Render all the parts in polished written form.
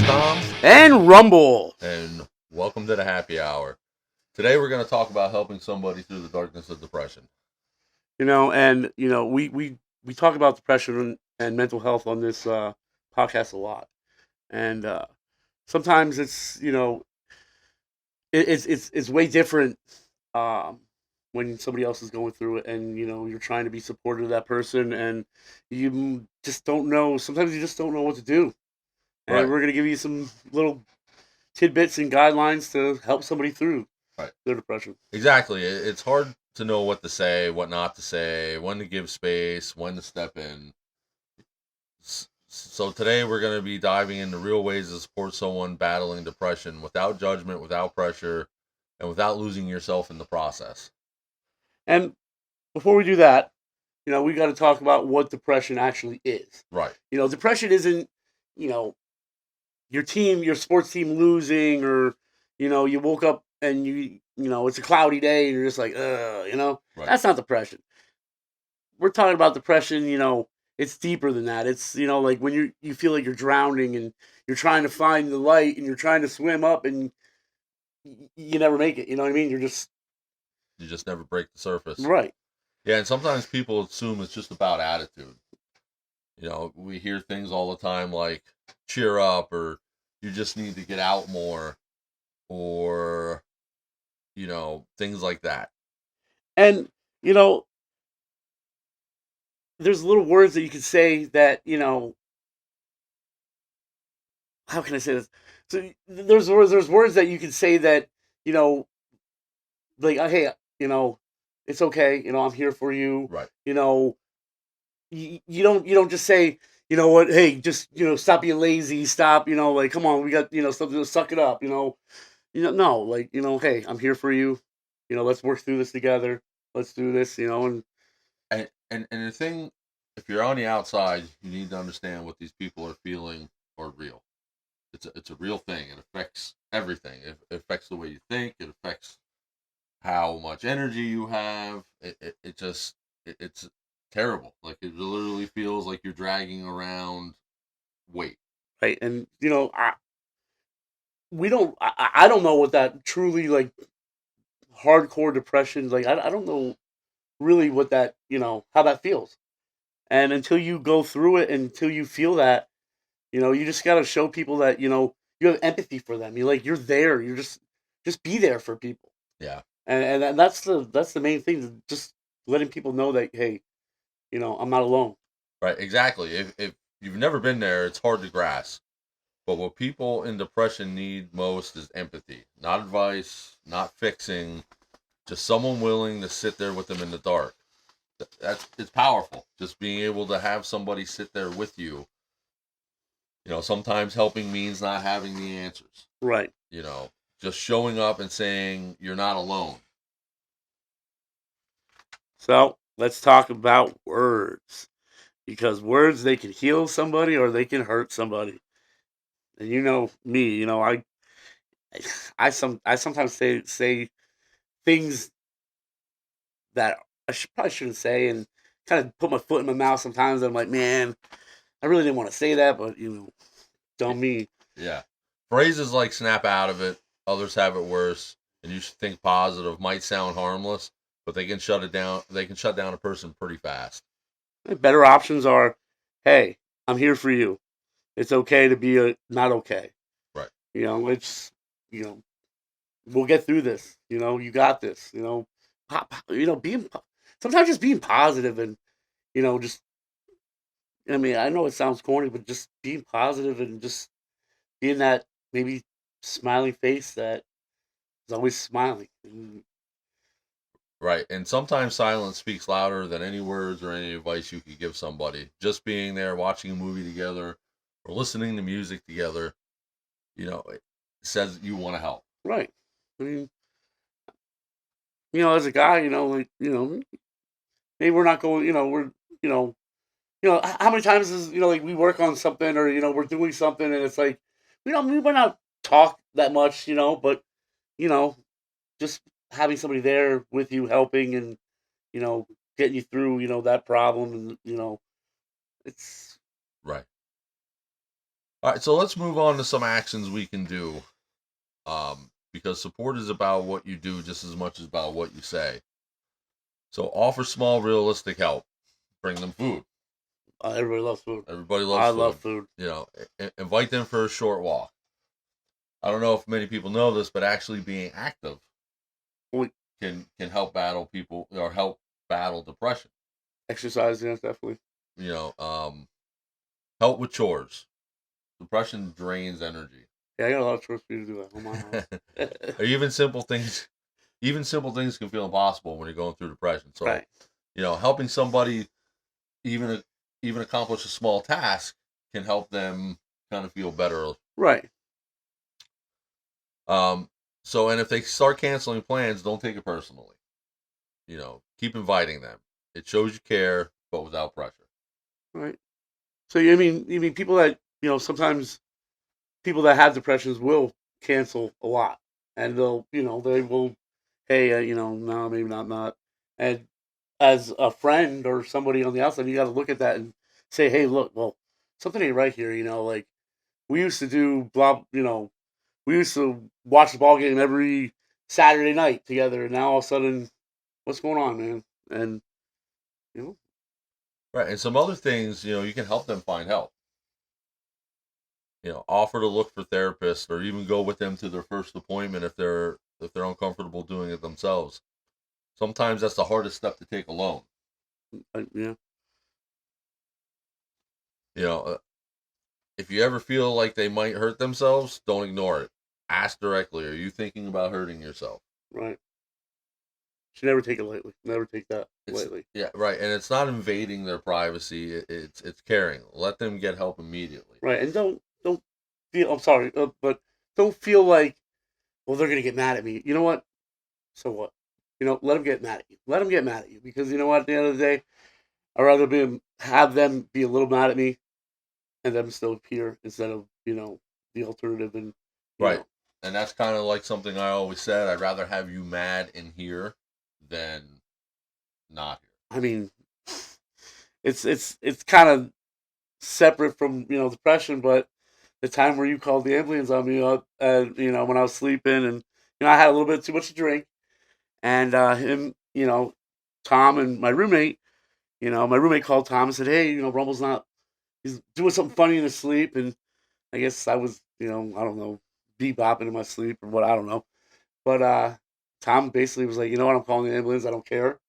Tom, And Rumble. and welcome to the happy hour. Today we're going to talk about helping somebody through the darkness of depression. We talk about depression and mental health on this podcast a lot, and sometimes it's way different um, when somebody else is going through it, and you're trying to be supportive of that person, and you just don't know. Sometimes you just don't know what to do, and Right, we're gonna give you some little tidbits and guidelines to help somebody through right. their depression. Exactly. It's hard to know what to say, what not to say, when to give space, when to step in. So today we're going to be diving into real ways to support someone battling depression without judgment, without pressure, and without losing yourself in the process. And before we do that, we got to talk about what depression actually is. Right, Depression isn't, you know, your sports team losing, or, you woke up and it's a cloudy day and you're just like, right. that's not depression. We're talking about depression, it's deeper than that. It's, like when you feel like you're drowning and you're trying to find the light and you're trying to swim up and you never make it. You know what I mean? You're just, You just never break the surface. right. Yeah, and sometimes people assume it's just about attitude. We hear things all the time like cheer up or you just need to get out more or, things like that. And, you know, there's little words that you can say that, how can I say this? So there's words that you can say that you know like, hey, it's okay, I'm here for you. Right. you know you don't just say, what, hey, just, stop being lazy, stop, like, come on, we got, something to suck it up, no, like, hey, I'm here for you, let's work through this together, let's do this, and And the thing, if you're on the outside, you need to understand what these people are feeling are real. It's a real thing. It affects everything. It affects the way you think. It affects how much energy you have. It's terrible. Like it literally feels like you're dragging around weight. right, and I don't know what that truly, like, hardcore depression, like, I don't know really what that, how that feels. And until you go through it, until you feel that, you just got to show people that, you have empathy for them. You're there. You're just be there for people. Yeah. And that's the main thing. Just letting people know that, hey, I'm not alone. Right. Exactly. If you've never been there, it's hard to grasp. But what people in depression need most is empathy, not advice, not fixing, just someone willing to sit there with them in the dark. That's it's powerful. Just being able to have somebody sit there with you. Sometimes helping means not having the answers. Right. You know, just showing up and saying you're not alone. So let's talk about words, because words, they can heal somebody or they can hurt somebody. And me, I sometimes say things that probably shouldn't say, and kind of put my foot in my mouth sometimes. I'm like, man, I really didn't want to say that, but dumb me. Yeah. Phrases like snap out of it, others have it worse, and you should think positive might sound harmless, but they can shut it down. They can shut down a person pretty fast. Better options are, hey, I'm here for you. It's okay to be not okay. Right. It's, you know, we'll get through this. You got this. Being sometimes just being positive and, just, I mean, I know it sounds corny, but just being positive and just being that maybe smiling face that is always smiling. Right. And sometimes silence speaks louder than any words or any advice you could give somebody. Just being there, watching a movie together, or listening to music together, it says you want to help. Right. I mean, as a guy, like, maybe we're not going, you know, how many times is, like, we work on something, or, we're doing something, and it's like, we might not talk that much, but, you know, just having somebody there with you, helping, and, you know, getting you through, that problem, and, it's, Right. All right, so let's move on to some actions we can do. Because support is about what you do just as much as about what you say. So offer small, realistic help. Bring them food. Everybody loves food. Everybody loves I love food. food. You know, invite them for a short walk. I don't know if many people know this, but actually being active We can help battle people or help battle depression. exercise, yeah, definitely. You know, help with chores. Depression drains energy. Yeah, I got a lot of chores for you to do at home, my house. Or even simple things. Even simple things can feel impossible when you're going through depression. So, Right. you know, helping somebody even even accomplish a small task can help them kind of feel better. Right. Um, so, and if they start canceling plans, don't take it personally. You know, keep inviting them. It shows you care, but without pressure. Right. So you mean people that sometimes people that have depressions will cancel a lot, and they will, hey, no, maybe not, and as a friend or somebody on the outside, you got to look at that and say, hey, look, well, something ain't right here. Like we used to do blah, we used to watch the ball game every Saturday night together, and now all of a sudden, what's going on, man? And you know, Right. And some other things, you know, you can help them find help. You know, offer to look for therapists or even go with them to their first appointment if they're uncomfortable doing it themselves. Sometimes that's the hardest step to take alone. yeah, You know, if you ever feel like they might hurt themselves, don't ignore it. Ask directly, are you thinking about hurting yourself? right. Should never take it lightly. Never take that It's lightly. yeah, right, and it's not invading their privacy. It's caring. Let them get help immediately. Right, and don't feel. I'm sorry, but don't feel like, well, they're gonna get mad at me. You know what? So what? Let them get mad at you. Let them get mad at you because you know what? At the end of the day, I'd rather have them be a little mad at me and them still appear instead of the alternative and you Right, know. and that's kind of like something I always said. I'd rather have you mad in here than not here. I mean, it's kind of separate from depression, but the time where you called the ambulance on me up, and when I was sleeping, and I had a little bit too much to drink, and him, Tom and my roommate called Tom and said, hey, Rumble's not, he's doing something funny in his sleep, and I guess I was, I don't know, bebopping in my sleep or what, I don't know, but Tom basically was like, you know what, I'm calling the ambulance, I don't care,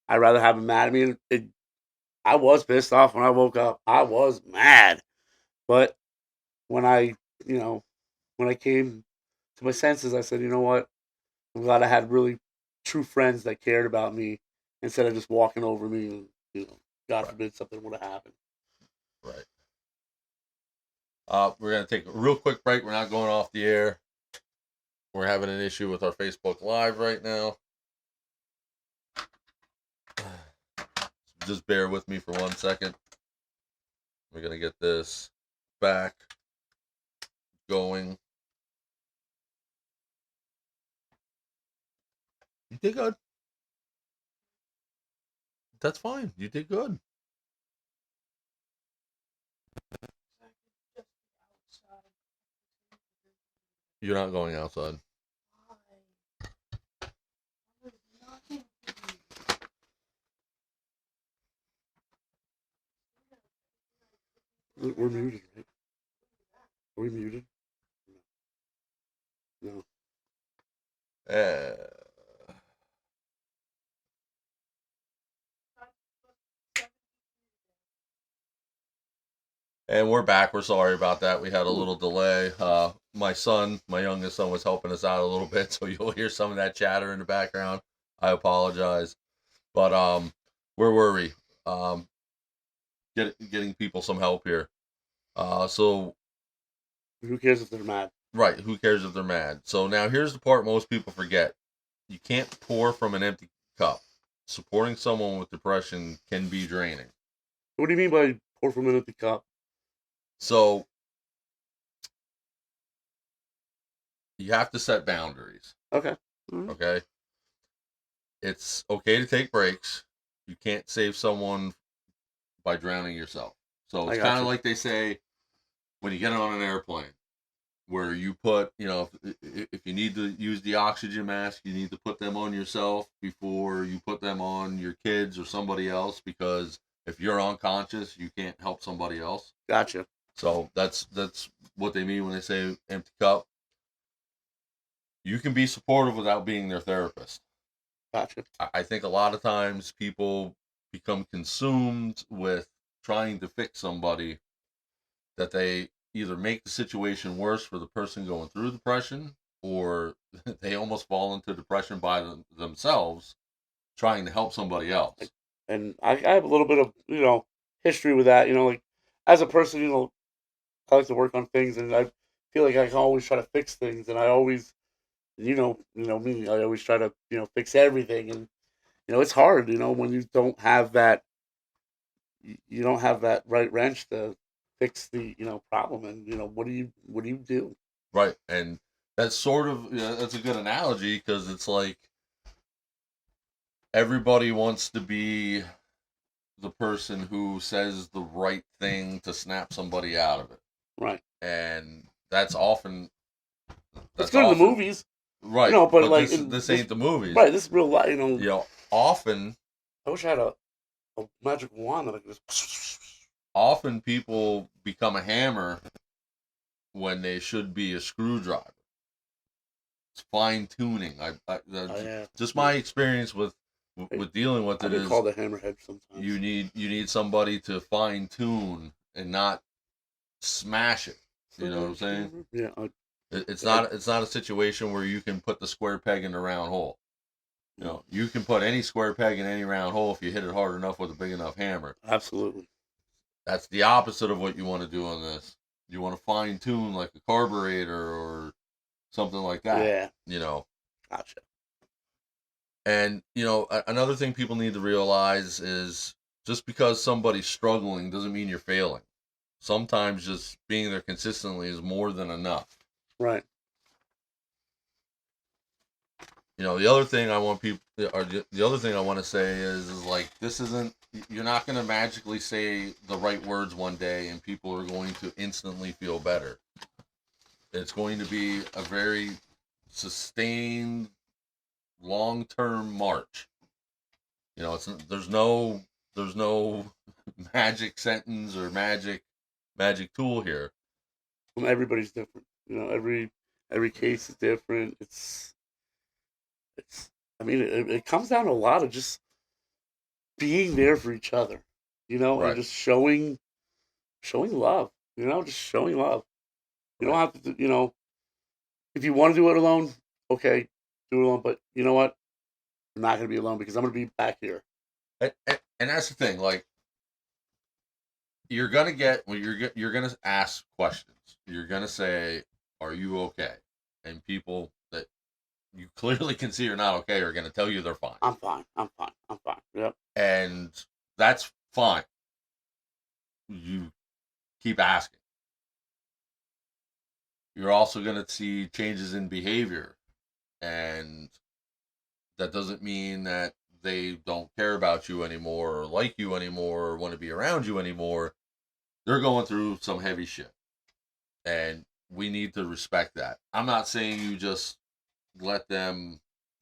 I'd rather have him mad at me, and I was pissed off when I woke up, I was mad, but when I, you know, when I came to my senses, I said, you know what? I'm glad I had really true friends that cared about me instead of just walking over me and, God Right, forbid something would have happened. right. We're gonna take a real quick break. We're not going off the air. We're having an issue with our Facebook Live right now. Just bear with me for 1 second. We're gonna get this back going. You did good. That's fine. You did good. You're not going outside. We're muted, right? Are we muted? No. Uh, and we're back. We're sorry about that. We had a little delay. My youngest son, was helping us out a little bit, so you'll hear some of that chatter in the background. I apologize, but where were we? Um, getting people some help here. So Who cares if they're mad? right, who cares if they're mad? So now here's the part most people forget. You can't pour from an empty cup. Supporting someone with depression can be draining. What do you mean by pour from an empty cup? So you have to set boundaries. Okay. Mm-hmm. Okay. It's okay to take breaks. You can't save someone by drowning yourself. So I it's got kind of you. like they say, when you get on an airplane, where you put, if you need to use the oxygen mask, you need to put them on yourself before you put them on your kids or somebody else, because if you're unconscious, you can't help somebody else. Gotcha. So that's what they mean when they say empty cup. You can be supportive without being their therapist. Gotcha. I think a lot of times people become consumed with trying to fix somebody, that they either make the situation worse for the person going through depression, or they almost fall into depression by themselves trying to help somebody else. And I have a little bit of history with that. Like as a person, I like to work on things, and I feel like I can always try to fix things, and I always, me, I always try to fix everything, and it's hard, when you don't have that, you don't have that right wrench to fix the problem, and what do you do? Right. And that's sort of, that's a good analogy, because it's like everybody wants to be the person who says the right thing to snap somebody out of it. Right. And that's often, It's good in the movies, right. but like this ain't the movies. right? This is real life, Often, I wish I had a magic wand that I could just. often people become a hammer when they should be a screwdriver. It's fine tuning. Yeah. Just my experience with dealing with it I've been is called a hammerhead sometimes. you need somebody to fine tune and not smash it. You know what I'm saying? Yeah. It's not a situation where you can put the square peg in the round hole. You can put any square peg in any round hole if you hit it hard enough with a big enough hammer. Absolutely. That's the opposite of what you want to do on this. You want to fine tune like a carburetor or something like that. Yeah. Gotcha. And another thing people need to realize is, just because somebody's struggling doesn't mean you're failing. Sometimes just being there consistently is more than enough. Right. The other thing I want people, or the other thing I want to say is like, this isn't, you're not going to magically say the right words one day and people are going to instantly feel better. It's going to be a very sustained, long-term march. There's no magic sentence or magic tool here. Everybody's different. Every case is different. It's. I mean, it comes down to a lot of just being there for each other, Right. and just showing love. Just showing love. You don't have to. If you want to do it alone, okay, do it alone. But you know what? I'm not going to be alone, because I'm going to be back here. And that's the thing. Like, you're gonna you're gonna ask questions. You're gonna say, "Are you okay?" And people that you clearly can see are not okay are gonna tell you they're fine. I'm fine. Yep. And that's fine. You keep asking. You're also gonna see changes in behavior, and that doesn't mean that they don't care about you anymore, or like you anymore, or want to be around you anymore. They're going through some heavy shit, and we need to respect that. I'm not saying you just let them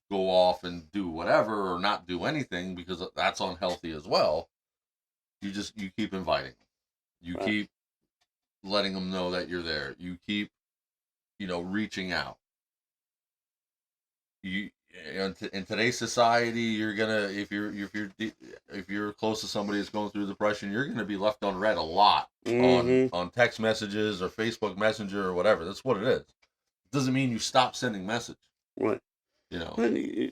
go off and do whatever or not do anything, because that's unhealthy as well. You keep inviting them. You Right. keep letting them know that you're there. You keep reaching out. In today's society, you're gonna, if you're close to somebody that's going through depression, you're gonna be left unread a lot on text messages or Facebook Messenger or whatever. That's what it is. It doesn't mean you stop sending message. Right. And you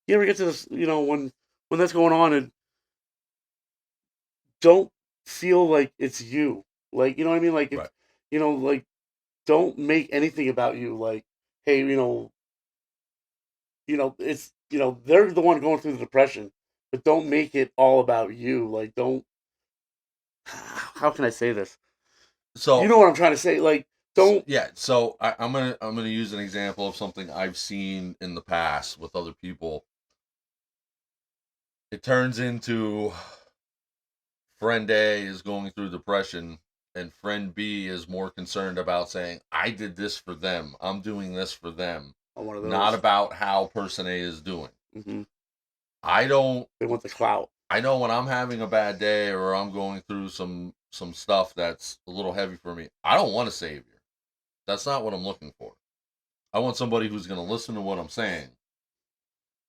ever get to this? When that's going on, and don't feel like it's you. Like, you know what I mean? Like, if, right. Like, don't make anything about you. Like, hey, it's they're the one going through the depression, but don't make it all about you. Like, don't. How can I say this? So you know what I'm trying to say. Like, don't. Yeah. So I'm gonna use an example of something I've seen in the past with other people. It turns into friend A is going through depression, and friend B is more concerned about saying, I did this for them, I'm doing this for them, I'm one of not those. about how person A is doing. Hmm. I don't They want the clout. I know when I'm having a bad day or I'm going through some stuff that's a little heavy for me, I don't want a savior. That's not what I'm looking for. I want somebody who's going to listen to what I'm saying.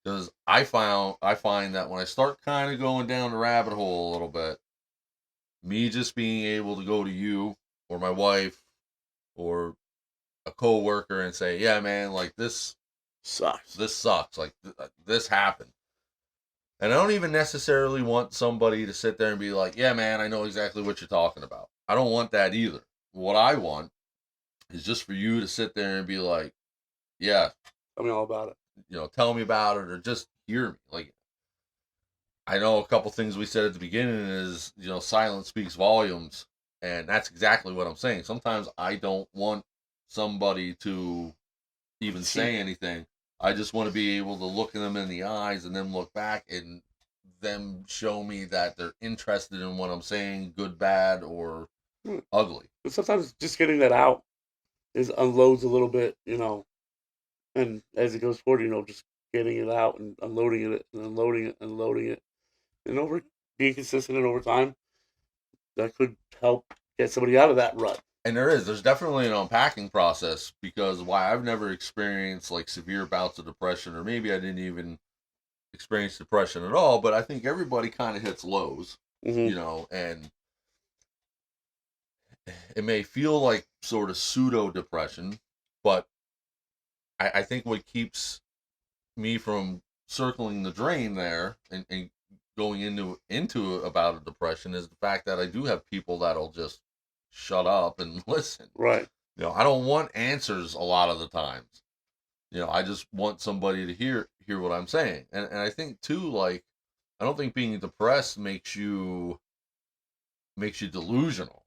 Because I find that when I start kind of going down the rabbit hole a little bit, me just being able to go to you or my wife or a coworker and say, "Yeah, man, like Sucks. this sucks. Like this happened." And I don't even necessarily want somebody to sit there and be like, "Yeah, man, I know exactly what you're talking about." I don't want that either. What I want is just for you to sit there and be like, "Yeah, Tell me all about it. tell me about it or just hear me." Like I know a couple things we said at the beginning is, silence speaks volumes, and that's exactly what I'm saying. Sometimes I don't want somebody to even See, say anything. I just want to be able to look them in the eyes and then look back and them show me that they're interested in what I'm saying, good, bad, or hmm, ugly. but sometimes just getting that out is unloads a little bit, and as it goes forward, just getting it out and unloading it and unloading it and loading it, and over being consistent and over time, that could help get somebody out of that rut. And there's definitely an unpacking process because why I've never experienced like severe bouts of depression, or maybe I didn't even experience depression at all, but I think everybody kind of hits lows, Hmm. and it may feel like sort of pseudo depression, but I think what keeps me from circling the drain there and going into about a depression is the fact that I do have people that'll just shut up and listen. Right. I don't want answers a lot of the times. I just want somebody to hear what I'm saying. And I think too, like, I don't think being depressed makes you delusional.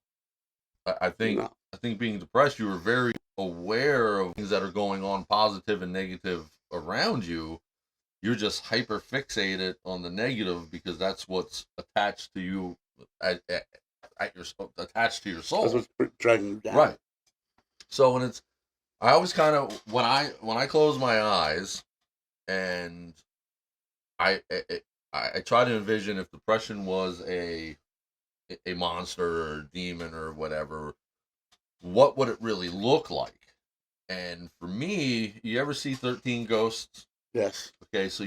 I think No. I think being depressed, you are very aware of things that are going on, positive and negative around you. You're just hyper fixated on the negative because that's what's attached to you at your attached to your That's soul. what's dragging you down. Right. So when it's I always kind of when I close my eyes and I I try to envision if depression was a monster or a demon or whatever, what would it really look like? And for me, you ever see 13 Ghosts? Yes. Okay, so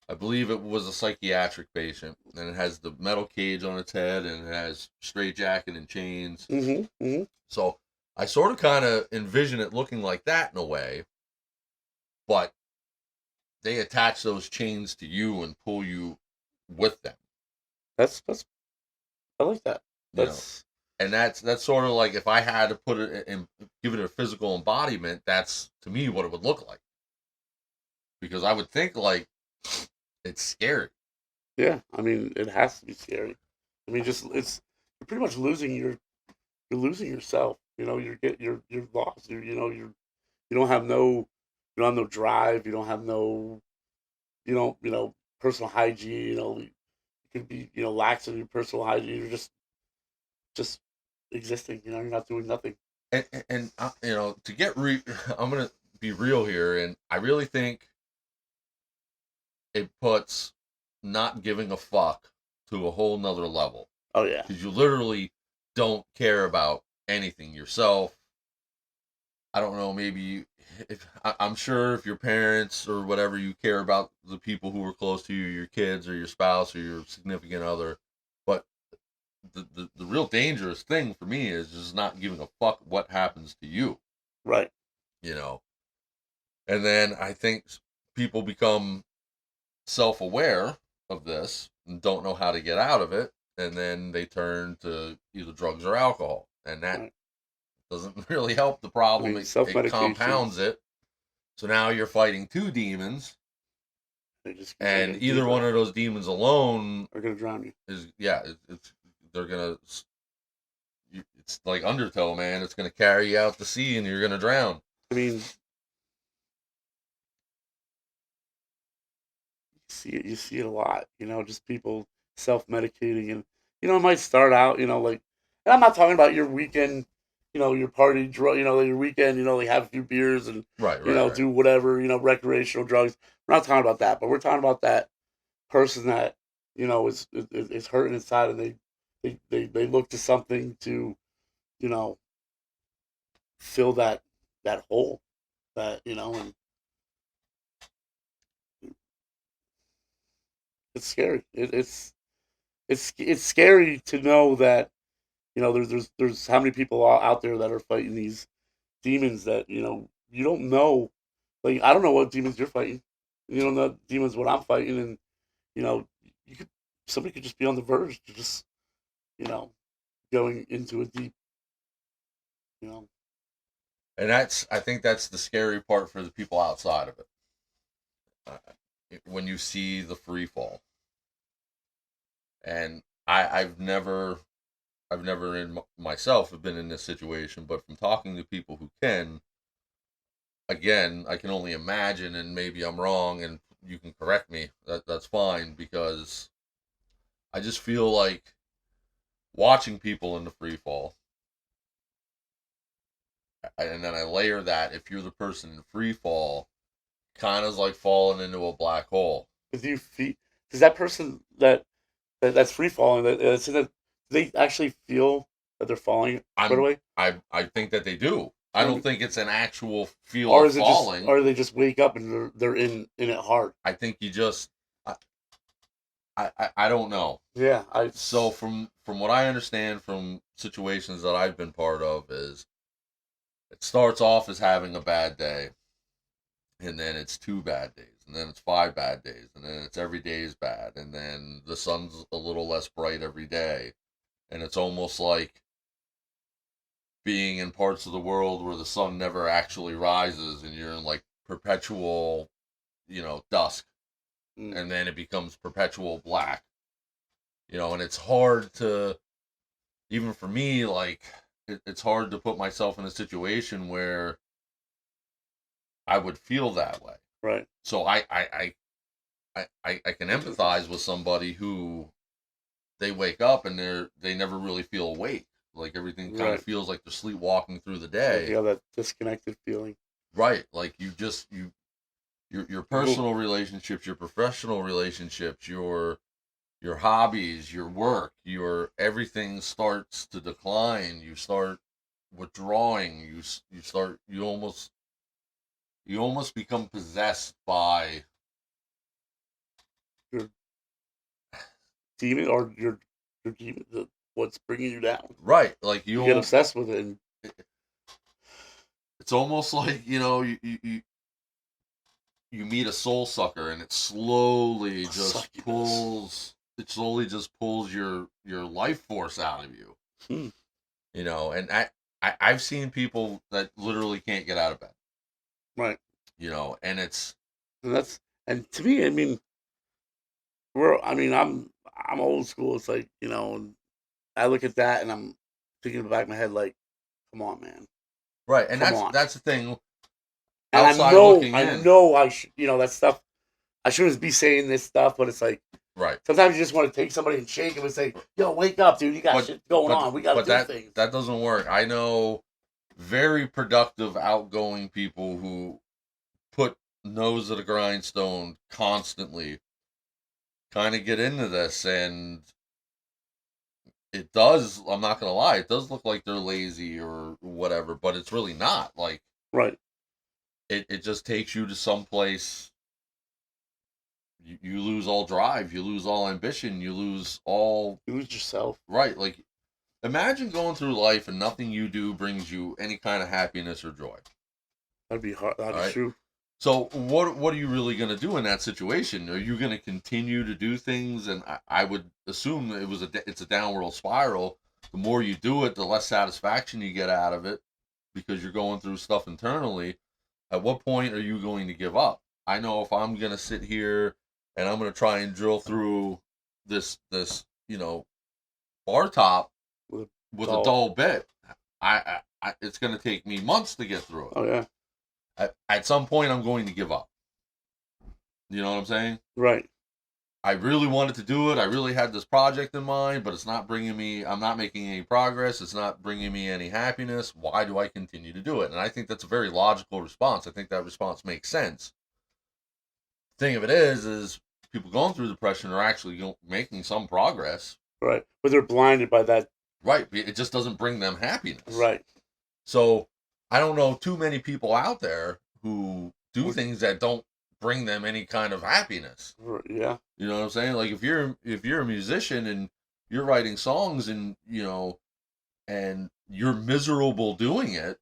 I believe it was a psychiatric patient, and it has the metal cage on its head, and it has straight jacket and chains. Hmm. Hmm. So I sort of kind of envision it looking like that in a way, but they attach those chains to you and pull you with them. That's I like that. You know, That's and that's sort of like if I had to put it and give it a physical embodiment, that's to me what it would look like. Because I would think like it's scary. yeah. I mean, it has to be scary. I mean, just it's you're pretty much you're losing yourself. You're lost. You don't have you don't have no drive. You don't have no you don't personal hygiene. You could be lax in your personal hygiene. You're just existing. You're not doing nothing. And to get I'm gonna be real here, and I really think it puts not giving a fuck to a whole nother level Oh yeah. because you literally don't care about anything yourself. I don't know, maybe if I'm sure if your parents or whatever, you care about the people who are close to you, your kids or your spouse or your significant other, but the real dangerous thing for me is just not giving a fuck what happens to you, Right. you know. And then I think people become self-aware of this and don't know how to get out of it, and then they turn to either drugs or alcohol, and that Right. doesn't really help the I problem. mean, It compounds self-medications, it. So now you're fighting two demons, they just keep and taking it either one deeper. of those demons alone Are gonna drown you. is, yeah, it's they're gonna it's like Undertow, man. It's gonna carry you out to sea, and you're gonna drown. I mean, you see it a lot. Just people self-medicating, and it might start out, like And I'm not talking about your weekend, your party, your weekend, they have a few beers and, Right, right, right. do whatever, recreational drugs. We're not talking about that, but we're talking about that person that, is hurting inside and they look to something to, you know, fill that hole and it's scary. It's scary to know that, there's how many people are out there that are fighting these demons that you don't know. Like I don't know what demons you're fighting. You don't know demons what I'm fighting, and you know you could somebody could just be on the verge to just you know going into a deep you know And I think that's the scary part for the people outside of it. Uh, when you see the free fall, and I've never in myself have been in this situation, but from talking to people who can, again, I can only imagine, and maybe I'm wrong, and you can correct me. That's fine because I just feel like watching people in the free fall, and then I layer that if you're the person in free fall, kind of like falling into a black hole. because you feel does that person that's free falling that's in it, do they actually feel that they're falling right I'm away, I think that they do. I don't or, think it's an actual feel or of is it just falling. or do they just wake up and they're in it hard? I think you just I, I don't know. Yeah, I So from what I understand from situations that I've been part of is it starts off as having a bad day, and then it's 2 bad days, and then it's 5 bad days, and then it's every day is bad, and then the sun's a little less bright every day, and it's almost like being in parts of the world where the sun never actually rises, and you're in like perpetual, dusk, mm, and then it becomes perpetual black, and it's hard to even for me, like it's hard to put myself in a situation where I would feel that way. right. So I can empathize with somebody who they wake up and they never really feel awake. Like everything kind of Right. feels like they're sleepwalking through the Like you day. have that disconnected feeling. Right. Like you just your Well, personal relationships, your professional relationships, your hobbies, your work, your everything starts to decline. You start withdrawing. You almost become possessed by your demon or your demon, what's bringing you down. right. Like You get obsessed with it and it's almost like you meet a soul sucker and suck you this. it slowly just pulls your life force out of you. Hmm. And I've seen people that literally can't get out of bed. Right. And it's And and to me, I mean, I'm old school. It's like and I look at that and I'm thinking in the back of my head like, come on, man, right, and come that's on. that's the thing. And Outside looking I in, know I should, that stuff. I shouldn't be saying this stuff, but it's like right, sometimes you just want to take somebody and shake them and say, "Yo, wake up, dude! You got but shit going but on. We got but to do that things." that doesn't work. I know very productive, outgoing people who put nose to the grindstone constantly, kind of get into this, and it does. I'm not gonna lie, it does look like they're lazy or whatever, but it's really not. Like Right. it just takes you to some place. You lose all drive, you lose all ambition, you lose all You lose yourself. right. Like imagine going through life and nothing you do brings you any kind of happiness or joy. That'd be hard. All That is right. true. So what are you really going to do in that situation? Are you going to continue to do things? And I would assume it's a downward spiral. The more you do it, the less satisfaction you get out of it because you're going through stuff internally. At what point are you going to give up? I know if I'm going to sit here and I'm going to try and drill through this bar top With a with a doll. dull bit, it's going to take me months to get through it. Oh yeah. At some point, I'm going to give up. You know what I'm saying? Right. I really wanted to do it. I really had this project in mind, but it's not bringing me, I'm not making any progress. It's not bringing me any happiness. Why do I continue to do it? And I think that's a very logical response. I think that response makes sense. Thing of it is people going through depression are actually making some progress. Right. But they're blinded by that. Right. It just doesn't bring them happiness. Right. So I don't know too many people out there who do things that don't bring them any kind of happiness. Yeah. You know what I'm saying? Like if you're a musician and you're writing songs and and you're miserable doing it,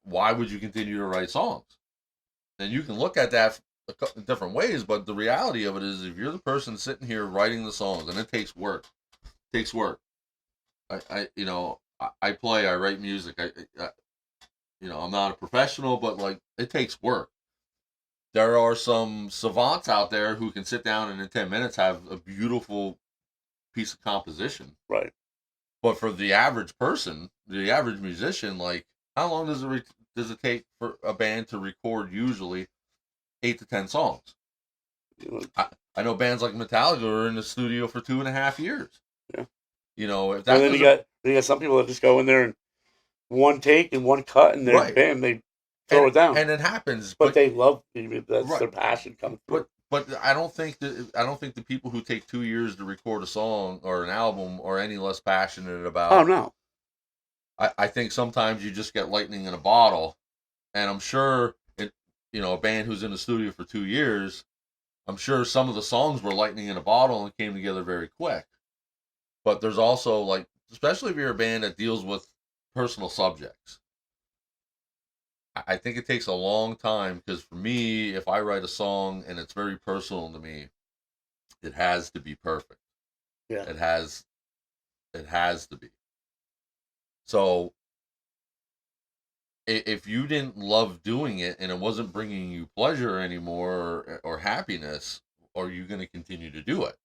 why would you continue to write songs? And you can look at that different ways, but the reality of it is, if you're the person sitting here writing the songs, and it takes work, I play, I write music. I'm not a professional, but like it takes work. There are some savants out there who can sit down and in 10 minutes have a beautiful piece of composition. Right. But for the average person, the average musician, like how long does it take for a band to record usually 8 to 10 songs? I know bands like Metallica are in the studio for 2.5 years. Yeah. If that. And then you got some people that just go in there and one take and one cut, and they're bam, they throw it down, and it happens. But they love it. That's their passion coming through. But I don't think the people who take 2 years to record a song or an album are any less passionate about. Oh no. I think sometimes you just get lightning in a bottle, and I'm sure a band who's in the studio for 2 years, I'm sure some of the songs were lightning in a bottle and came together very quick. But there's also, like, especially if you're a band that deals with personal subjects, I think it takes a long time, because for me, if I write a song and it's very personal to me, it has to be perfect. Yeah. It has to be. So if you didn't love doing it and it wasn't bringing you pleasure anymore or happiness, are you going to continue to do it?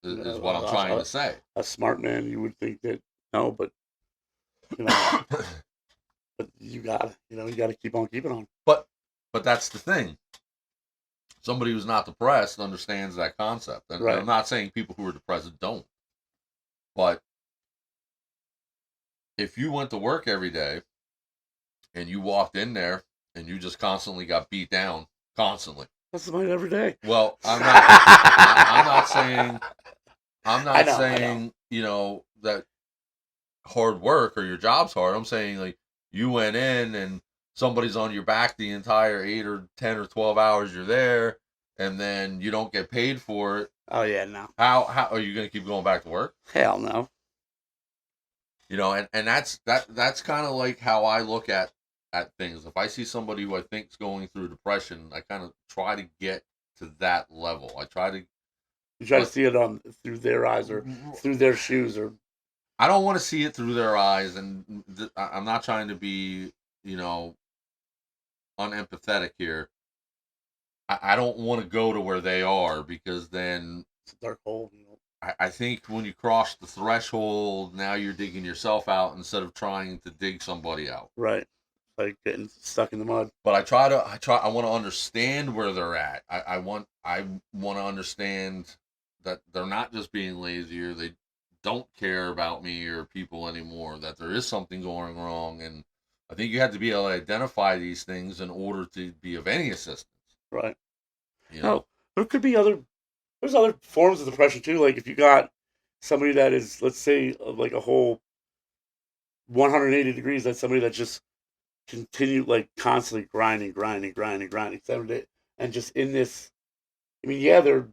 Is what I'm trying to say. A smart man, you would think that no, but but you gotta keep on keeping on. But that's the thing. Somebody who's not depressed understands that concept, and I'm not saying people who are depressed don't. But if you went to work every day and you walked in there and you just constantly got beat down, constantly. That's mine every day. Well, I'm not saying that hard work or your job's hard. I'm saying, like, you went in and somebody's on your back the entire 8 or 10 or 12 hours you're there, and then you don't get paid for it. Oh yeah, no. How are you going to keep going back to work? Hell no. And that's kind of like how I look at things. If I see somebody who I think is going through depression, I kind of try to get to that level. You try to see it through their eyes or through their shoes, or I don't want to see it through their eyes, and I'm not trying to be unempathetic here. I don't want to go to where they are, because then it's a dark hole. I think when you cross the threshold, now you're digging yourself out instead of trying to dig somebody out. Right. Like getting stuck in the mud. But I want to understand where they're at. I want to understand that they're not just being lazy, or they don't care about me or people anymore, that there is something going wrong. And I think you have to be able to identify these things in order to be of any assistance. Right. Now, there could be there's other forms of depression too. Like if you got somebody that is, let's say, like a whole 180 degrees, that's somebody that just continue, like, constantly grinding 7 days, and just in this. I mean, yeah, they're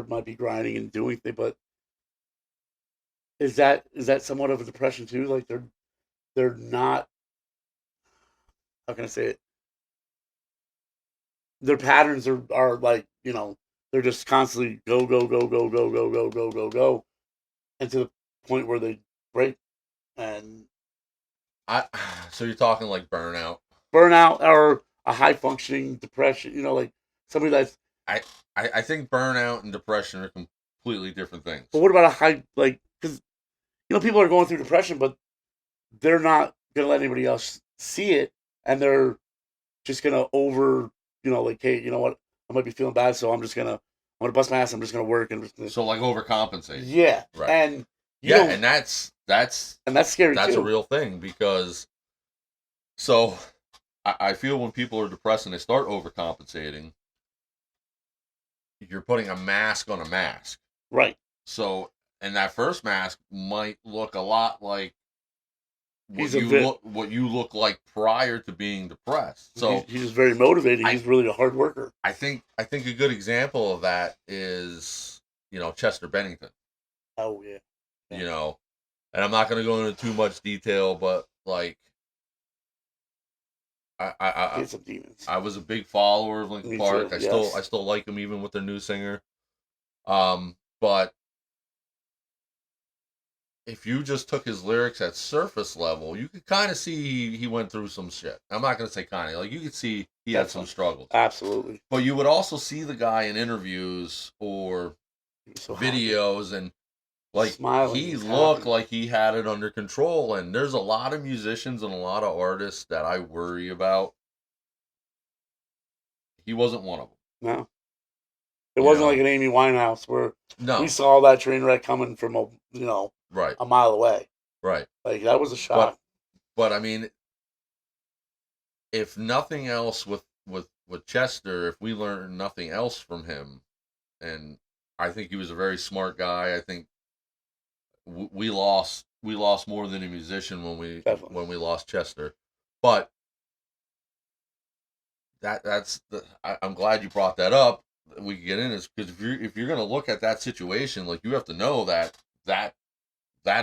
might be grinding and doing things, but is that somewhat of a depression too? Like they're not. How can I say it? Their patterns are like, they're just constantly go, and to the point where they break. And so you're talking like burnout or a high functioning depression, like somebody that's. I think burnout and depression are completely different things. But what about a high, like, because people are going through depression, but they're not gonna let anybody else see it, and they're just gonna like, hey, you know what, I might be feeling bad, so I'm just gonna gonna bust my ass. I'm just gonna work and So like overcompensate. yeah, Right. and you Yeah, don't, and that's and that's scary a too. real thing because so I feel when people are depressed and they start overcompensating, you're putting a mask on a mask. Right. So and that first mask might look a lot like He's a bit. what you look like prior to being depressed. So He's very motivated. I He's really a hard worker. I think a good example of that is Chester Bennington. Oh yeah. You know, and I'm not going to go into too much detail, but like He had some demons. I was a big follower of Linkin Me Park. too, I yes. still like them even with their new singer. But if you just took his lyrics at surface level, you could kind of see he went through some shit. I'm not going to say kind of, like you could see he had some Definitely. struggles. Absolutely. But you would also see the guy in interviews or He was so happy. videos and like Smiling. he He's looked happy. like he had it under control. And there's a lot of musicians and a lot of artists that I worry about. He wasn't one of them. No. It You wasn't know? like an Amy Winehouse where we No. saw that train wreck coming from Right. a mile away. Right. Like that was a shock. But I mean, if nothing else with Chester, if we learn nothing else from him, and I think he was a very smart guy. I think we lost more than a musician Definitely. when we lost Chester, but I'm glad you brought that up. We can get in this because if you're gonna look at that situation, like you have to know that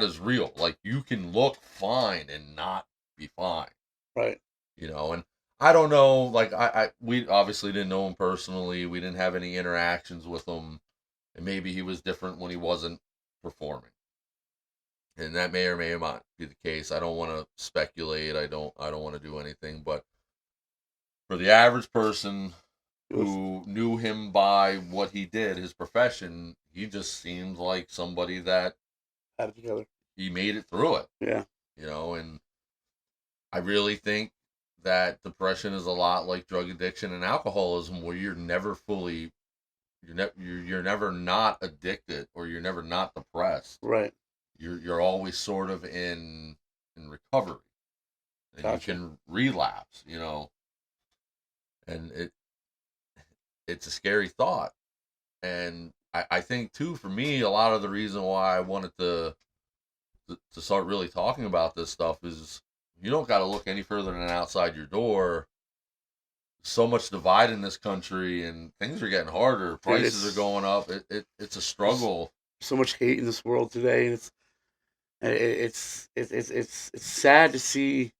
is real. Like you can look fine and not be fine. Right. And I don't know, like we obviously didn't know him personally. We didn't have any interactions with him, and maybe he was different when he wasn't performing. And that may or may not be the case. I don't want to speculate. I don't want to do anything, but for the average person who knew him by what he did, his profession, he just seemed like somebody that had it together. He made it through it. Yeah. And I really think that depression is a lot like drug addiction and alcoholism, where you're never fully, you're never not addicted, or you're never not depressed. Right. You're always sort of in recovery, and Gotcha. you can relapse. And it's a scary thought, and I think too, for me, a lot of the reason why I wanted to start really talking about this stuff is you don't got to look any further than outside your door. So much divide in this country, and things are getting harder. Prices are going up. It's a struggle. So much hate in this world today, and it's sad to see.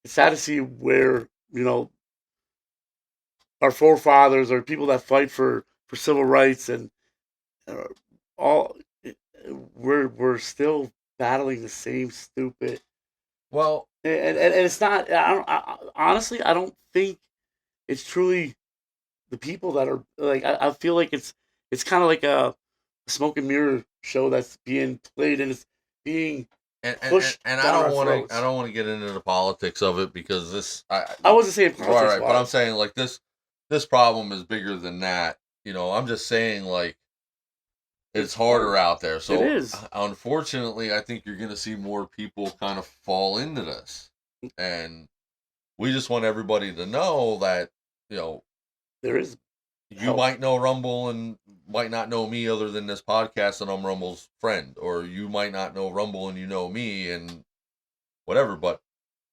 It's sad to see where our forefathers or people that fight for civil rights and all we're still battling the same stupid. Well, and it's not. Honestly, I don't think it's truly the people that are like. I feel like it's kind of like a smoke and mirror show that's being played and it's being pushed and down I throats. don't want to get into the politics of it, because this I wasn't saying politics, right, but I'm saying like this problem is bigger than that. I'm just saying, like, it's harder out there. So it is. Unfortunately, I think you're going to see more people kind of fall into this, and we just want everybody to know that there is. You might know Rumble and might not know me other than this podcast, and I'm Rumble's friend, or you might not know Rumble and you know me and whatever. But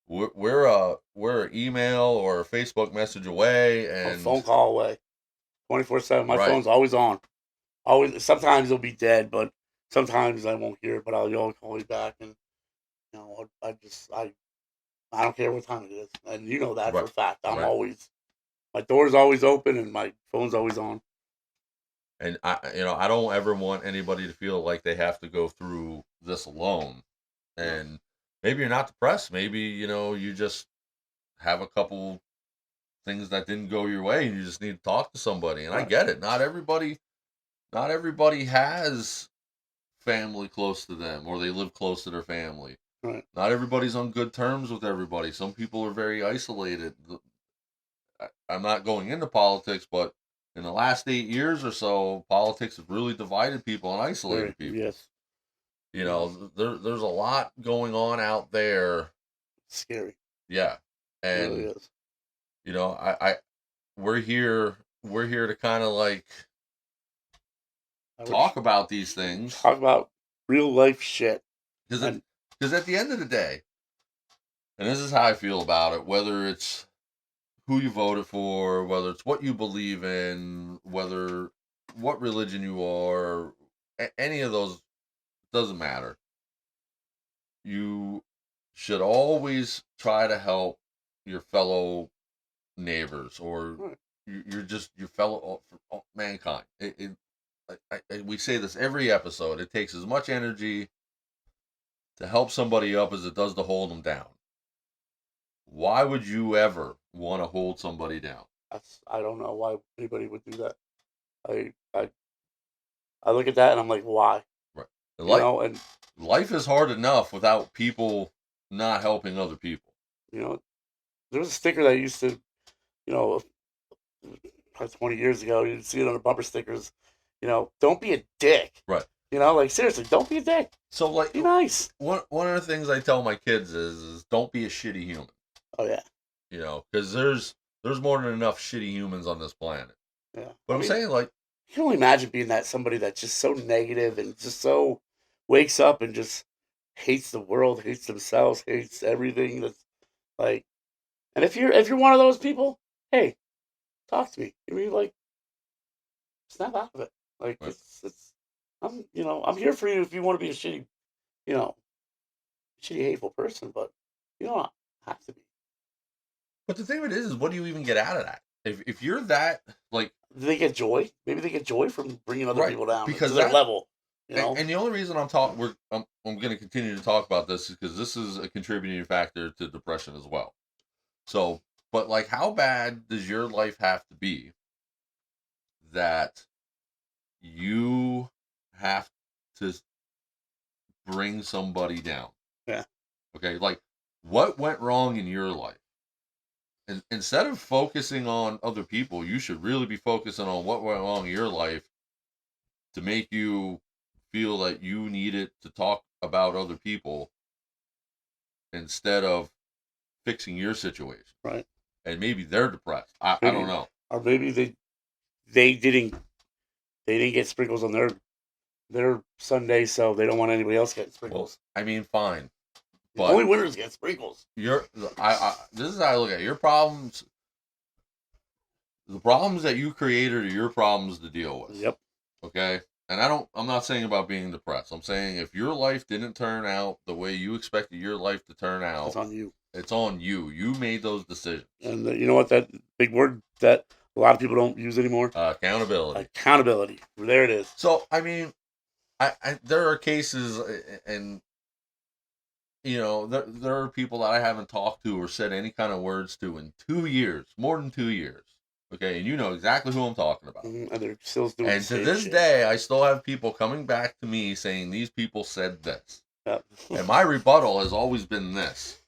we're an email or a Facebook message away, and a phone call away, 24/7. My right. phone's always on. Always. Sometimes it'll be dead, but sometimes I won't hear it. But I'll call you back, and I don't care what time it is, and you know that right. for a fact. I'm right. always, my door's always open and my phone's always on. And I don't ever want anybody to feel like they have to go through this alone. And maybe you're not depressed. Maybe you just have a couple things that didn't go your way, and you just need to talk to somebody. And right. I get it. Not everybody has family close to them, or they live close to their family. Right. Not everybody's on good terms with everybody. Some people are very isolated. I'm not going into politics, but in the last 8 years or so, politics have really divided people and isolated people. Yes. You know, there's a lot going on out there. Scary. Yeah. It And really is. you know, we're here to kind of like talk about these things. Talk about real life shit. Because at the end of the day, and this is how I feel about it, whether it's who you voted for, whether it's what you believe in, whether what religion you are, any of those, doesn't matter. You should always try to help your fellow neighbors, or you're just your fellow mankind. We say this every episode. It takes as much energy to help somebody up as it does to hold them down. Why would you ever want to hold somebody down? I don't know why anybody would do that. I look at that and I'm like, why? Right. And life is hard enough without people not helping other people. There was a sticker that used to, probably 20 years ago, you'd see it on the bumper stickers. Don't be a dick. Right. Like seriously, don't be a dick. So like, be nice. One of the things I tell my kids is don't be a shitty human. Oh yeah. Because there's more than enough shitty humans on this planet. Yeah. But I'm saying, like, you can only imagine being somebody that's just so negative and just so wakes up and just hates the world, hates themselves, hates everything. That's like, and if you're one of those people, hey, talk to me. Snap out of it. Like right. I'm here for you if you want to be a shitty, hateful person, but you don't have to be. But the thing of it is what do you even get out of that? If you're that, like, do they get joy? Maybe they get joy from bringing other people down because to their level. And the only reason I'm going to continue to talk about this is because this is a contributing factor to depression as well. So, but like, how bad does your life have to be that you have to bring somebody down? Yeah. Okay. Like, what went wrong in your life? And instead of focusing on other people, you should really be focusing on what went wrong in your life to make you feel that you needed to talk about other people instead of fixing your situation. Right. And maybe they're depressed. I don't know. Or maybe they didn't get sprinkles on their Sunday, so they don't want anybody else getting sprinkles. Well, I mean, fine. But only winners get sprinkles. This is how I look at it. Your problems. The problems that you created are your problems to deal with. Yep. Okay? And I'm not saying about being depressed. I'm saying if your life didn't turn out the way you expected your life to turn out, it's on you. It's on you. You made those decisions. And you know what? That big word that a lot of people don't use anymore? Accountability. Accountability. There it is. So, I mean, there are cases, and there are people that I haven't talked to or said any kind of words to in 2 years, more than 2 years. Okay, and you know exactly who I'm talking about. And they're still doing. And to this day, I still have people coming back to me saying these people said this. Yep. And my rebuttal has always been this: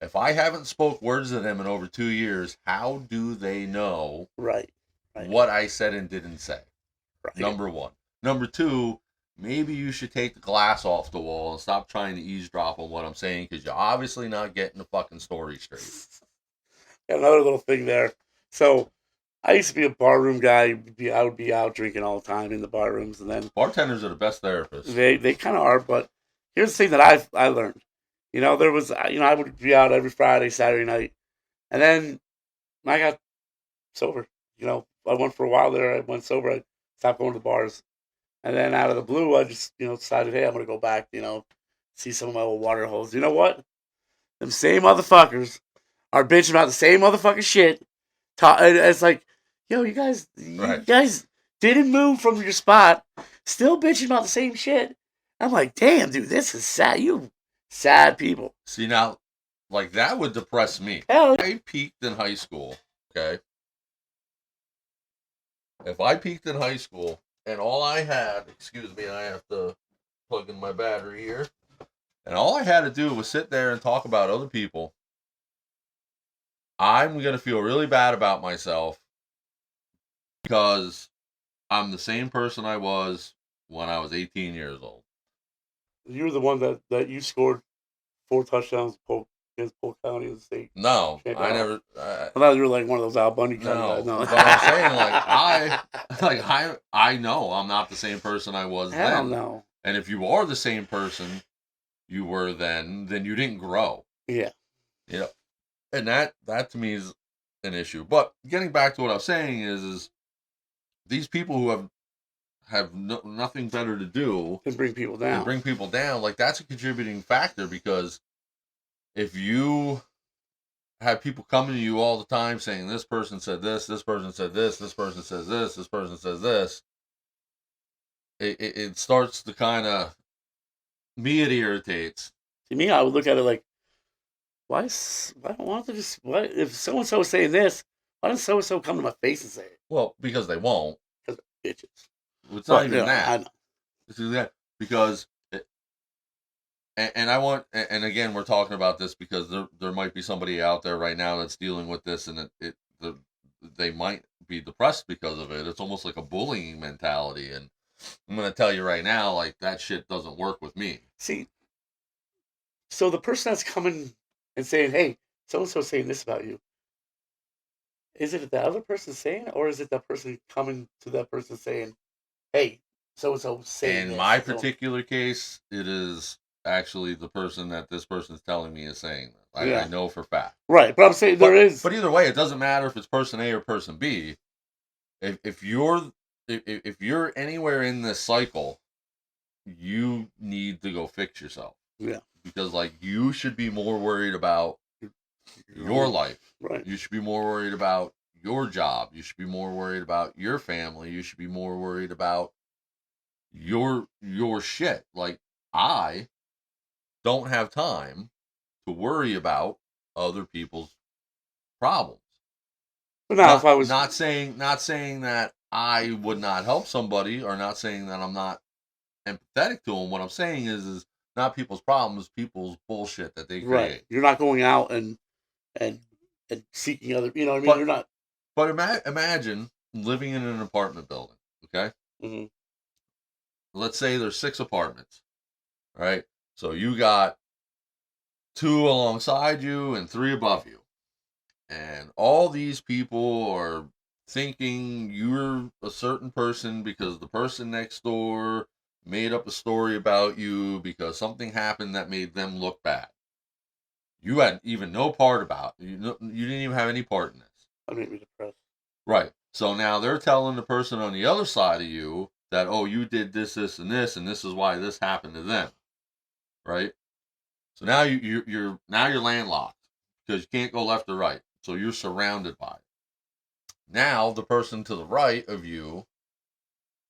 if I haven't spoke words to them in over 2 years, how do they know right. what I said and didn't say? Right. Number one. Number two, maybe you should take the glass off the wall and stop trying to eavesdrop on what I'm saying, because you're obviously not getting the fucking story straight. Got another little thing there. So, I used to be a barroom guy. I would be out drinking all the time in the bar rooms, and then bartenders are the best therapists. They kind of are, but here's the thing that I learned. There was I would be out every Friday, Saturday night, and then I got sober. I went for a while there. I went sober. I stopped going to the bars, and then out of the blue, I just decided, hey, I'm gonna go back. See some of my old water holes. You know what? Them same motherfuckers are bitching about the same motherfucking shit. It's like, yo, you guys didn't move from your spot, still bitching about the same shit. I'm like, damn, dude, this is sad. You sad people. See, now, like, that would depress me. Hell. I peaked in high school, okay? If I peaked in high school and all I had, excuse me, I have to plug in my battery here, and all I had to do was sit there and talk about other people, I'm going to feel really bad about myself because I'm the same person I was when I was 18 years old. You were the one that you scored 4 touchdowns against Polk County in the state No, I championship. never. I thought you were like one of those Al Bundy kind of guys. No, No, but I'm saying I know I'm not the same person I was hell then. no. And if you are the same person you were then you didn't grow. Yeah. You know, and that to me is an issue. But getting back to what I was saying is these people who have nothing better to do And bring people than down. bring people down, like that's a contributing factor, because if you have people coming to you all the time saying this person said this person said this person says this person says this, it starts to kind of, me, it irritates. To me, I would look at it like, why don't they just, why, if so and so is saying this, why doesn't so and so come to my face and say it? Well, because they won't. Because they're bitches. It's not even you know, I that. know. It's that because and I want, and again, we're talking about this because there might be somebody out there right now that's dealing with this, and they might be depressed because of it. It's almost like a bullying mentality, and I'm gonna tell you right now, like, that shit doesn't work with me. See, so the person that's coming and saying, "Hey, so and so saying this about you," is it the other person saying, or is it that person coming to that person saying, "Hey, so and so saying In this"? my So, particular case, it is actually the person that this person's telling me is saying that. I yeah, know for fact. right. But I'm saying there is. But either way, it doesn't matter if it's person A or person B. If you're anywhere in this cycle, you need to go fix yourself. Yeah. Because, like, you should be more worried about your life. Right. You should be more worried about your job. You should be more worried about your family. You should be more worried about your shit. Like, I don't have time to worry about other people's problems. But now, if I was, Not saying that I would not help somebody, or not saying that I'm not empathetic to them. What I'm saying is not people's problems, people's bullshit that they right, create. you're not going out and and seeking other. You know what I mean? But You're not. imagine living in an apartment building. Okay, Mm-hmm. let's say there's 6 apartments. Right, so you got 2 alongside you and 3 above you, and all these people are thinking you're a certain person because the person next door made up a story about you because something happened that made them look bad. You had even no part about it. You didn't even have any part in this. That made me depressed. Right. So now they're telling the person on the other side of you that, oh, you did this, and this is why this happened to them. Right. So now you're landlocked because you can't go left or right. So you're surrounded by it. Now the person to the right of you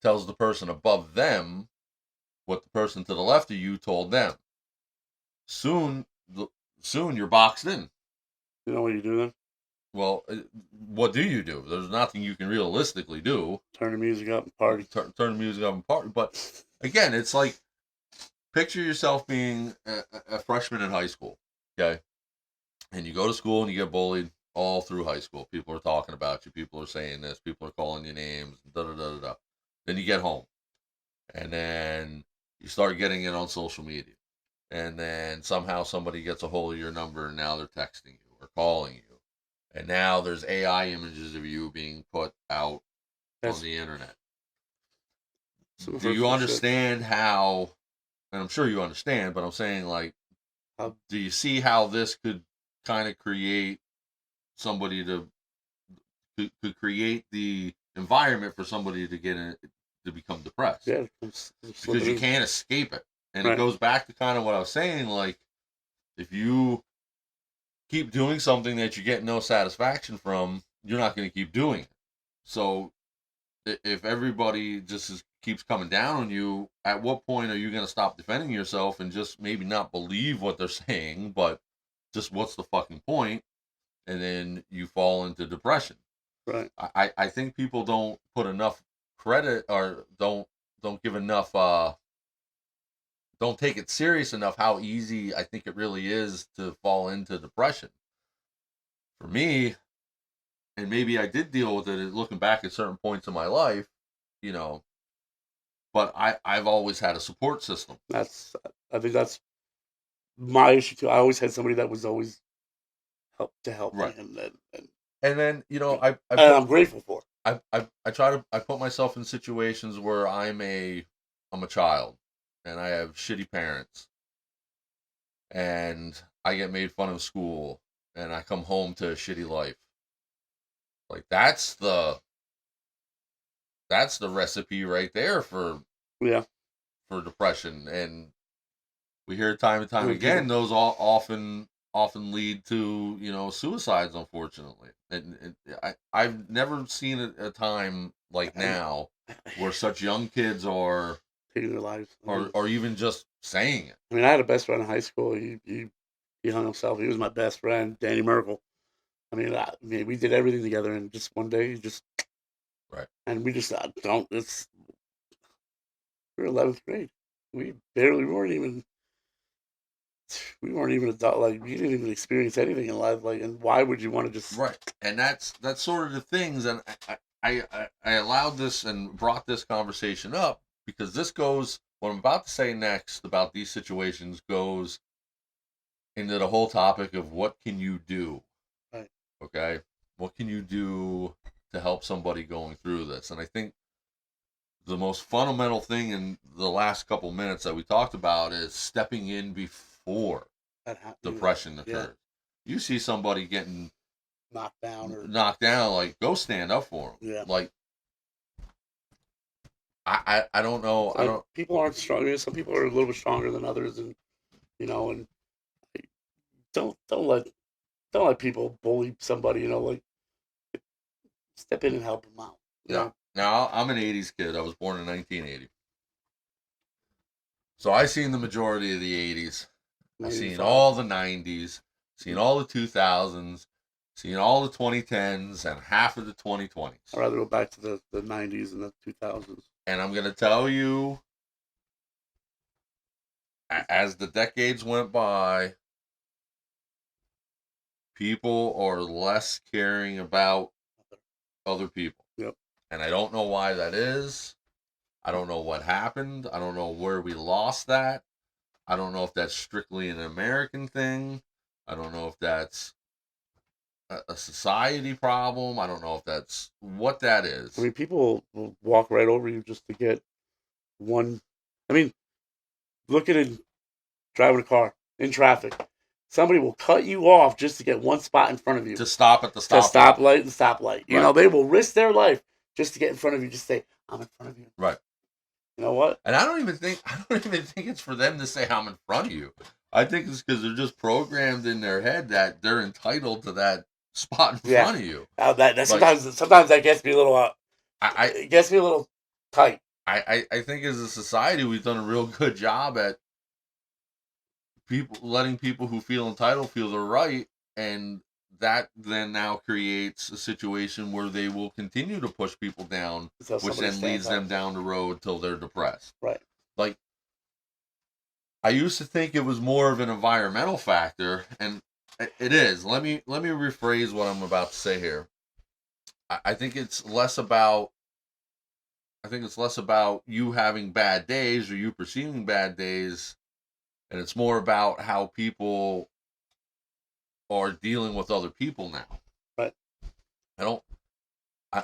tells the person above them what the person to the left of you told them. Soon you're boxed in. You know what you do then? Well, what do you do? There's nothing you can realistically do. Turn the music up and party. Turn the music up and party. But again, it's like, picture yourself being a freshman in high school, okay? And you go to school and you get bullied all through high school. People are talking about you. People are saying this. People are calling you names. Da da da da da. Then you get home, and then you start getting it on social media, and then somehow somebody gets a hold of your number, and now they're texting you or calling you. And now there's AI images of you being put out on the internet. Do you understand how, and I'm sure you understand, but I'm saying, like, do you see how this could kind of create somebody to create the environment for somebody to get in, to become depressed? Yeah. Because you can't escape it. And right. It goes back to kind of what I was saying, like, if you keep doing something that you get no satisfaction from, you're not going to keep doing it. So if everybody just keeps coming down on you, at what point are you going to stop defending yourself and just maybe not believe what they're saying, but just, what's the fucking point? And then you fall into depression. Right. I think people don't put enough credit, or don't give enough, don't take it serious enough how easy I think it really is to fall into depression. For me, and maybe I did deal with it looking back at certain points in my life, you know, but I've always had a support system. That's I think that's my issue too. I always had somebody that was always help me, Right. and And then, and I'm grateful for. I put myself in situations where I'm a child and I have shitty parents and I get made fun of school and I come home to a shitty life. Like that's the recipe right there Yeah, for depression. And we hear time and I time mean again people. those all often lead to, suicides, unfortunately. And I've never seen a time like And now where such young kids are taking their lives. or even just saying it. I mean, I had a best friend in high school. He hung himself. He was my best friend, Danny Merkel. I mean, we did everything together, and just one day, he just Right. and we just don't. It's we're 11th grade. We barely we weren't even adult. Like we didn't even experience anything in life. Like, and why would you want to just? Right. And that's sort of the things. And I allowed this and brought this conversation up because this goes, what I'm about to say next about these situations goes into the whole topic of what can you do? Right. Okay. What can you do to help somebody going through this? And I think the most fundamental thing in the last couple minutes that we talked about is stepping in before That happened. depression Yeah, occurs. You see somebody getting knocked down or knocked down, like go stand up for them. yeah. Like I don't know. I don't. People aren't strong. I mean, some people are a little bit stronger than others, and and don't don't let don't let people bully somebody. Like step in and help them out. You Yeah. know, Now I'm an '80s kid. I was born in 1980, so I seen the majority of the '80s. I seen 85. all the '90s, seen all the 2000s, seen all the 2010s, and half of the 2020s. I'd rather go back to the 90s and the 2000s. And I'm gonna tell you, as the decades went by, people are less caring about other people. Yep. And I don't know why that is. I don't know what happened. I don't know where we lost that. I don't know if that's strictly an American thing. I don't know if that's a society problem. I don't know if that's what that I is. mean, people will walk right over you just to get one. I mean, look at it driving a car in traffic. Somebody will cut you off just to get one spot in front of you. To stop at the To stoplight. stoplight and stoplight. Right. They will risk their life just to get in front of you. Just say, "I'm in front of you." Right. You know what? And I don't even think it's for them to say I'm in front of you. I think it's because they're just programmed in their head that they're entitled to that spot in front of you. That Like, sometimes that gets me a little. I, It gets me a little tight. I think as a society we've done a real good job at letting people who feel entitled feel they're right, and that then now creates a situation where they will continue to push people down, Until which somebody then stands leads up. them down the road till they're depressed. Right. Like, I used to think it was more of an environmental factor, and it is. Let me rephrase what I'm about to say here. I think it's less about you having bad days or you perceiving bad days, and it's more about how people are dealing with other people now. Right. I don't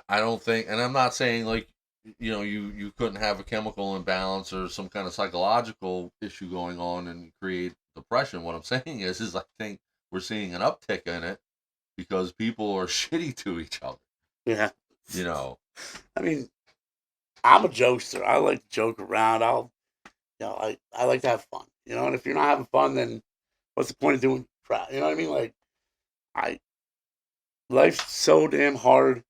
I don't think, and I'm not saying like you couldn't have a chemical imbalance or some kind of psychological issue going on and create depression. What I'm saying is I think we're seeing an uptick in it because people are shitty to each other. Yeah. You know. I mean, I'm a jokester. I like to joke around. I like to have fun. And if you're not having fun, then what's the point of doing crap? You know what I mean? Like, I life's so damn hard.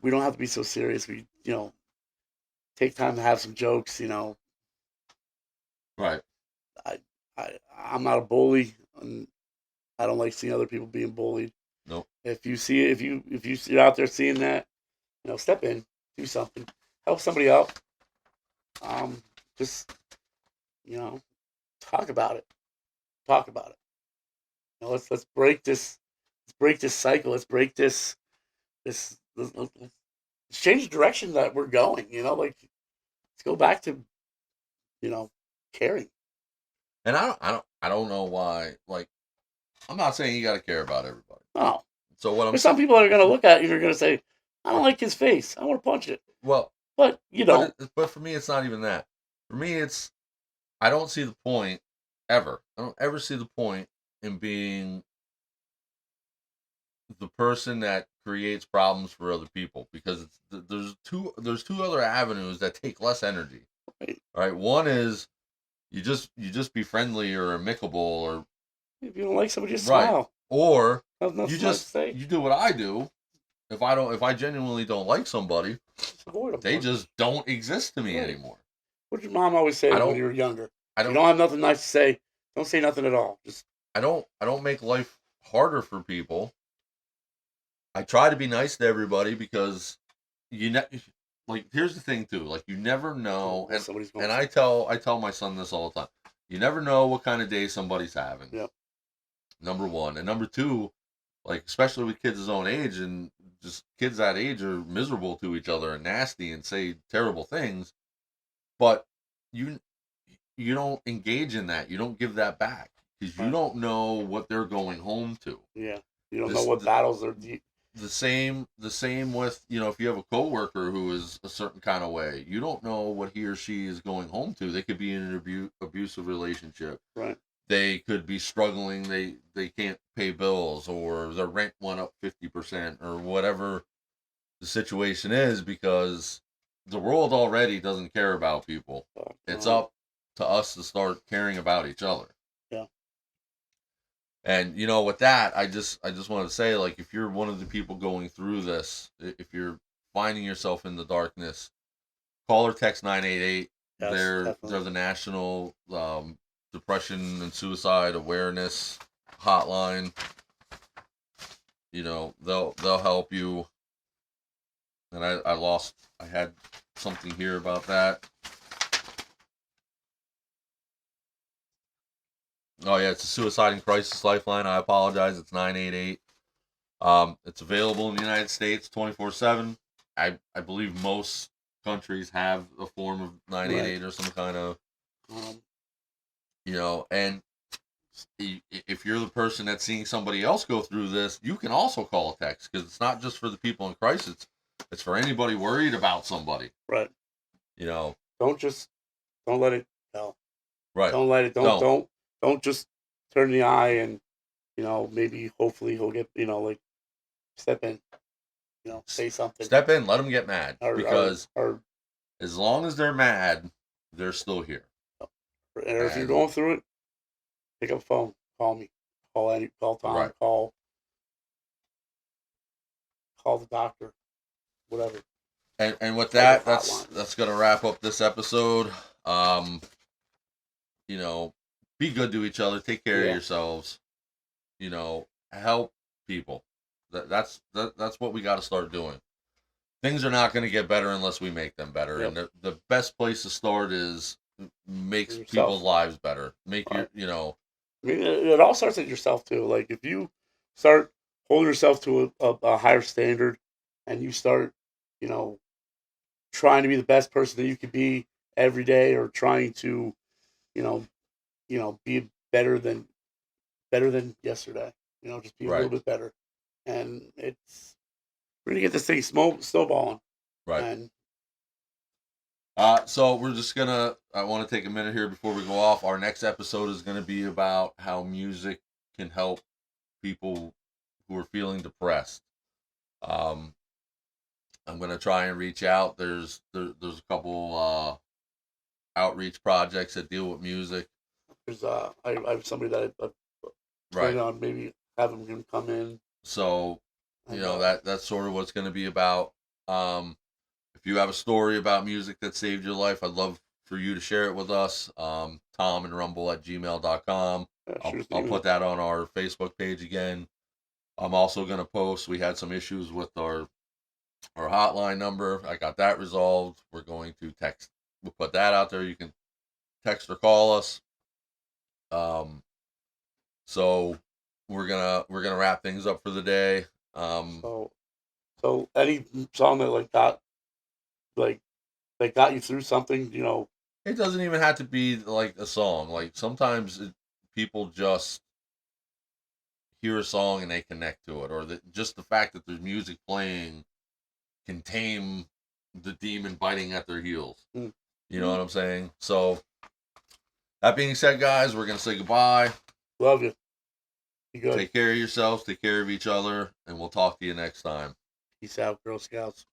We don't have to be so serious. We, take time to have some jokes. Right. I, I'm not a bully, and I don't like seeing other people being bullied. Nope. If you see it, if you're out there seeing that, step in, do something, help somebody out. Just you know, talk about it. Talk about it. Let's break this break this cycle. Let's break let's change the direction that we're going. Like let's go back to caring. And I don't know why. Like, I'm not saying you got to care about everybody. No, So what I'm there's some saying, people that are gonna look at you and are gonna say, "I don't like his face. I want to punch it." well, But you don't. but for me, it's not even that. For me, it's I don't see the point ever. I don't ever see the point in being the person that creates problems for other people, because there's two other avenues that take less energy. Right. All right, one is you just be friendly or amicable, or If you don't like somebody, just right, smile. or Have nothing nice to say. you do what I do. If I genuinely don't like somebody, Just avoid them. they just don't exist to me Right. anymore. What did your mom always say I when don't you were younger? I If you don't don't have nothing nice to say, don't say nothing at all. Just I don't make life harder for people. I try to be nice to everybody because you know, like, here's the thing too. Like, you never know, what somebody's going and through. I tell my son this all the time. You never know what kind of day somebody's having. Yep. Number one, and number two, like, especially with kids his own age, and just kids that age are miserable to each other and nasty and say terrible things, but you you don't engage in that. You don't give that back because you Right. don't know what they're going home to. Yeah. You don't know This what battles are deep. the same with, if you have a coworker who is a certain kind of way, you don't know what he or she is going home to. They could be in an abusive relationship. Right. They could be struggling. They can't pay bills, or their rent went up 50%, or whatever the situation is, because the world already doesn't care about people. It's up to us to start caring about each other. Yeah. And with that, I just wanted to say, like, if you're one of the people going through this, if you're finding yourself in the darkness, call or text 988. Yes, They're definitely. the national depression and suicide awareness hotline. They'll help you. And I had something here about that. Oh yeah, it's a suicide and crisis lifeline. I apologize. It's 988. It's available in the United States 24/7. I believe most countries have a form of 988 or some kind of, Um, and if you're the person that's seeing somebody else go through this, you can also call a text, because it's not just for the people in crisis. It's for anybody worried about somebody. right. You know, Don't let it go. right. Don't let it. Don't just turn the eye and maybe hopefully he'll get like step in. Say something. Step in, let them get mad, Or because or as long as they're mad, they're still here. if you're going through it, pick up the phone. Call me. Call Tom. Right. Call the doctor. Whatever. And with that, hotline. that's gonna wrap up this episode. Be good to each other. Take care of yourselves. Help people. That's what we got to start doing. Things are not going to get better unless we make them better. Yep. And the best place to start is makes Yourself. people's lives better. Make Right. I mean, it all starts at yourself too. Like if you start holding yourself to a higher standard, and you start, trying to be the best person that you could be every day, or trying to, be better than yesterday. Just be a little bit better, and we're gonna get this thing snowballing. right. And So I want to take a minute here before we go off. Our next episode is going to be about how music can help people who are feeling depressed. I'm going to try and reach out. There's a couple outreach projects that deal with music. there's I have somebody that I plan on maybe having him come in. So, And, that's sort of what it's going to be about. If you have a story about music that saved your life, I'd love for you to share it with us. TomandRumble@gmail.com. I'll put that on our Facebook page again. I'm also going to post, we had some issues with our hotline number. I got that resolved. We're going to text. We'll put that out there. You can text or call us. So we're gonna wrap things up for the day. So any song that like that got you through something, It doesn't even have to be like a song. Like sometimes people just hear a song and they connect to it, or just the fact that there's music playing can tame the demon biting at their heels. Mm. You know what I'm saying? So that being said, guys, we're gonna say goodbye. Love you. Be good. Take care of yourselves, take care of each other, and we'll talk to you next time. Peace out, Girl Scouts.